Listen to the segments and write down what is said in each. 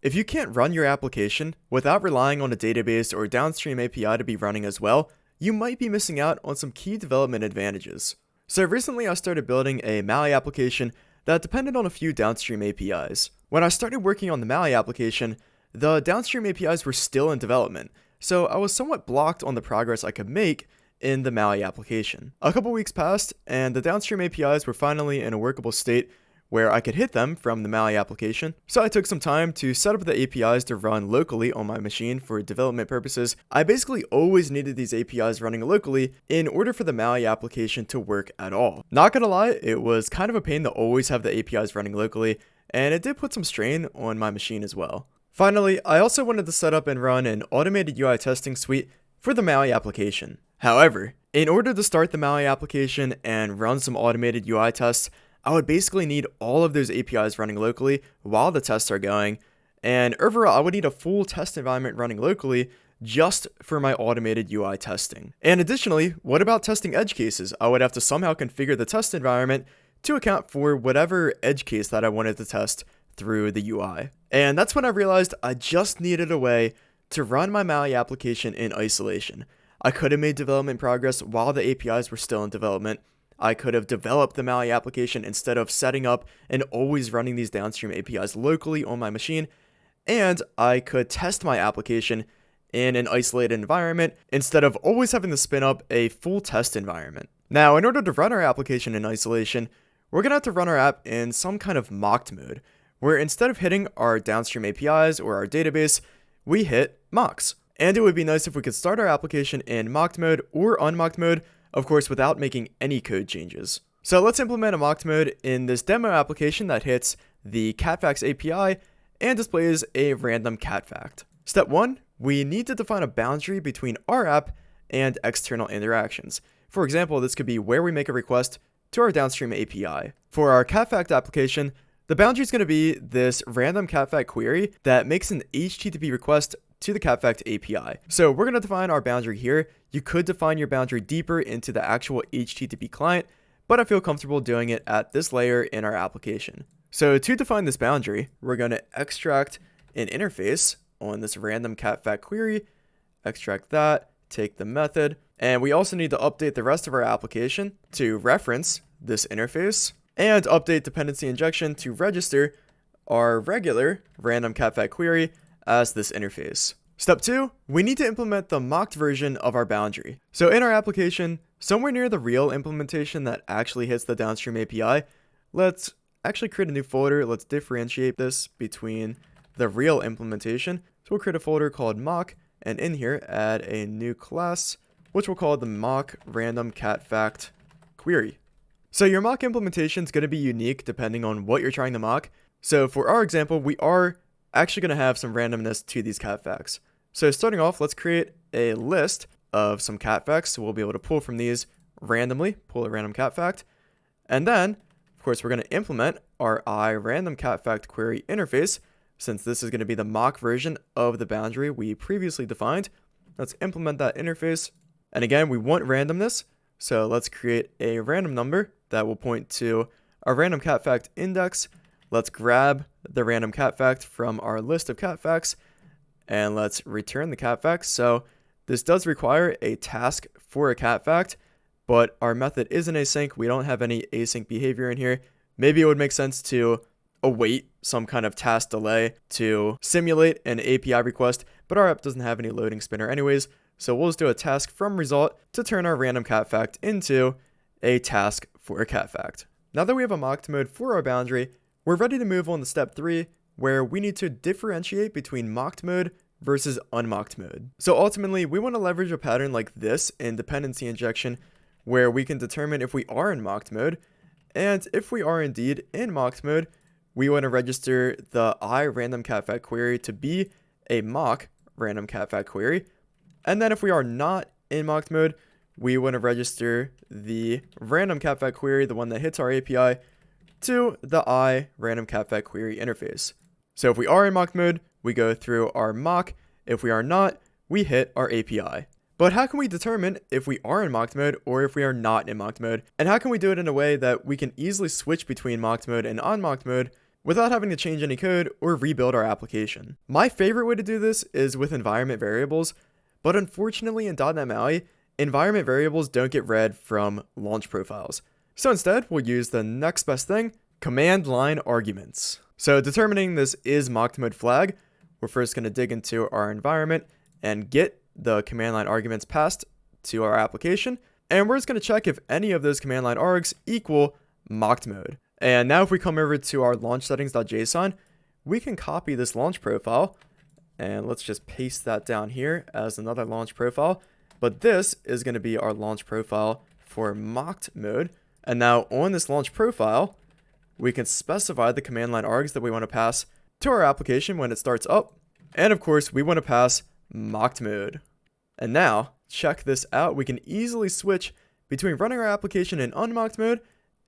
If you can't run your application without relying on a database or downstream API to be running as well, you might be missing out on some key development advantages. So recently I started building a MAUI application that depended on a few downstream APIs. When I started working on the MAUI application, the downstream APIs were still in development, so I was somewhat blocked on the progress I could make in the MAUI application. A couple weeks passed, and the downstream APIs were finally in a workable state where I could hit them from the MAUI application. So I took some time to set up the APIs to run locally on my machine for development purposes. I basically always needed these APIs running locally in order for the MAUI application to work at all. Not gonna lie, it was kind of a pain to always have the APIs running locally, and it did put some strain on my machine as well. Finally, I also wanted to set up and run an automated UI testing suite for the MAUI application. However, in order to start the MAUI application and run some automated UI tests, I would basically need all of those APIs running locally while the tests are going, and overall I would need a full test environment running locally just for my automated UI testing. And additionally, what about testing edge cases? I would have to somehow configure the test environment to account for whatever edge case that I wanted to test through the UI. And that's when I realized I just needed a way to run my MAUI application in isolation. I could have made development progress while the APIs were still in development. I could have developed the MAUI application instead of setting up and always running these downstream APIs locally on my machine, and I could test my application in an isolated environment instead of always having to spin up a full test environment. Now, in order to run our application in isolation, we're going to have to run our app in some kind of mocked mode, where instead of hitting our downstream APIs or our database, we hit mocks. And it would be nice if we could start our application in mocked mode or unmocked mode, of course, without making any code changes. So let's implement a mocked mode in this demo application that hits the catfacts API and displays a random cat fact. Step 1, we need to define a boundary between our app and external interactions. For example, this could be where we make a request to our downstream API. For our cat fact application, the boundary is going to be this random cat fact query that makes an HTTP request to the catfact API. So we're going to define our boundary here. You could define your boundary deeper into the actual HTTP client, but I feel comfortable doing it at this layer in our application. So to define this boundary, we're going to extract an interface on this random catfact query, extract that, take the method, and we also need to update the rest of our application to reference this interface and update dependency injection to register our regular random catfact query as this interface. Step 2, we need to implement the mocked version of our boundary. So in our application, somewhere near the real implementation that actually hits the downstream API, let's actually create a new folder. Let's differentiate this between the real implementation. So we'll create a folder called mock, and in here add a new class, which we'll call the mock random catfact query. So your mock implementation is going to be unique depending on what you're trying to mock. So for our example, we are actually going to have some randomness to these catfacts. So starting off, let's create a list of some catfacts. So we'll be able to pull from these randomly, pull a random catfact. And then, of course, we're going to implement our random catfact query interface, since this is going to be the mock version of the boundary we previously defined. Let's implement that interface. And again, we want randomness. So let's create a random number that will point to a random catfact index. Let's grab the random catfact from our list of catfacts and let's return the catfact. So this does require a task for a catfact, but our method isn't async. We don't have any async behavior in here. Maybe it would make sense to await some kind of task delay to simulate an API request, but our app doesn't have any loading spinner anyways. So we'll just do a task from result to turn our random catfact into a task for a catfact. Now that we have a mocked mode for our boundary, we're ready to move on to step 3, where we need to differentiate between mocked mode versus unmocked mode. So ultimately, we want to leverage a pattern like this in dependency injection, where we can determine if we are in mocked mode, and if we are indeed in mocked mode, we want to register the random catfact query to be a mock random catfact query, and then if we are not in mocked mode, we want to register the random catfact query, the one that hits our API, to the random catfact query interface. So if we are in mock mode, we go through our mock. If we are not, we hit our API. But how can we determine if we are in mocked mode or if we are not in mocked mode? And how can we do it in a way that we can easily switch between mocked mode and unmocked mode without having to change any code or rebuild our application. My favorite way to do this is with environment variables, but unfortunately in .NET MAUI, environment variables don't get read from launch profiles. So instead, we'll use the next best thing, command line arguments. So determining this is mocked mode flag, we're first going to dig into our environment and get the command line arguments passed to our application. And we're just going to check if any of those command line args equal mocked mode. And now if we come over to our launch settings.json, we can copy this launch profile. And let's just paste that down here as another launch profile. But this is going to be our launch profile for mocked mode. And now on this launch profile, we can specify the command line args that we want to pass to our application when it starts up. And of course, we want to pass mocked mode. And now, check this out. We can easily switch between running our application in unmocked mode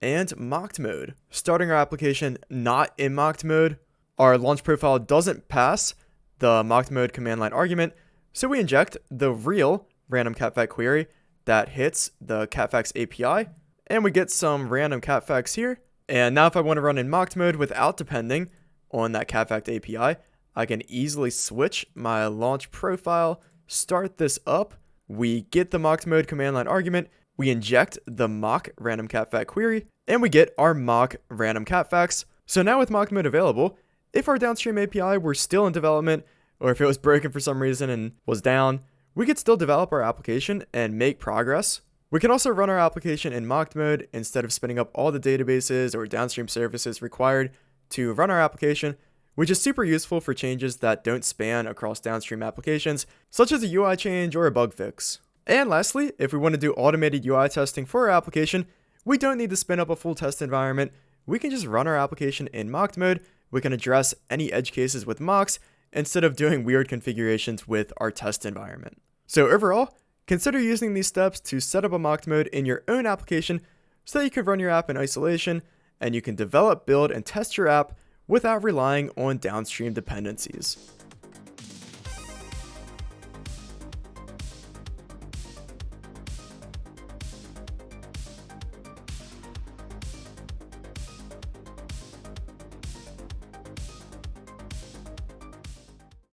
and mocked mode. Starting our application not in mocked mode, our launch profile doesn't pass the mocked mode command line argument, so we inject the real random catfact query that hits the catfacts API, and we get some random catfacts here. And now if I want to run in mocked mode without depending on that catfact API, I can easily switch my launch profile, start this up, we get the mocked mode command line argument, we inject the mock random catfact query, and we get our mock random catfacts. So now with mocked mode available, if our downstream API were still in development, or if it was broken for some reason and was down, we could still develop our application and make progress. We can also run our application in mocked mode instead of spinning up all the databases or downstream services required to run our application, which is super useful for changes that don't span across downstream applications, such as a UI change or a bug fix. And lastly, if we want to do automated UI testing for our application, we don't need to spin up a full test environment. We can just run our application in mocked mode. We can address any edge cases with mocks instead of doing weird configurations with our test environment. So overall, consider using these steps to set up a mocked mode in your own application so that you can run your app in isolation and you can develop, build, and test your app without relying on downstream dependencies.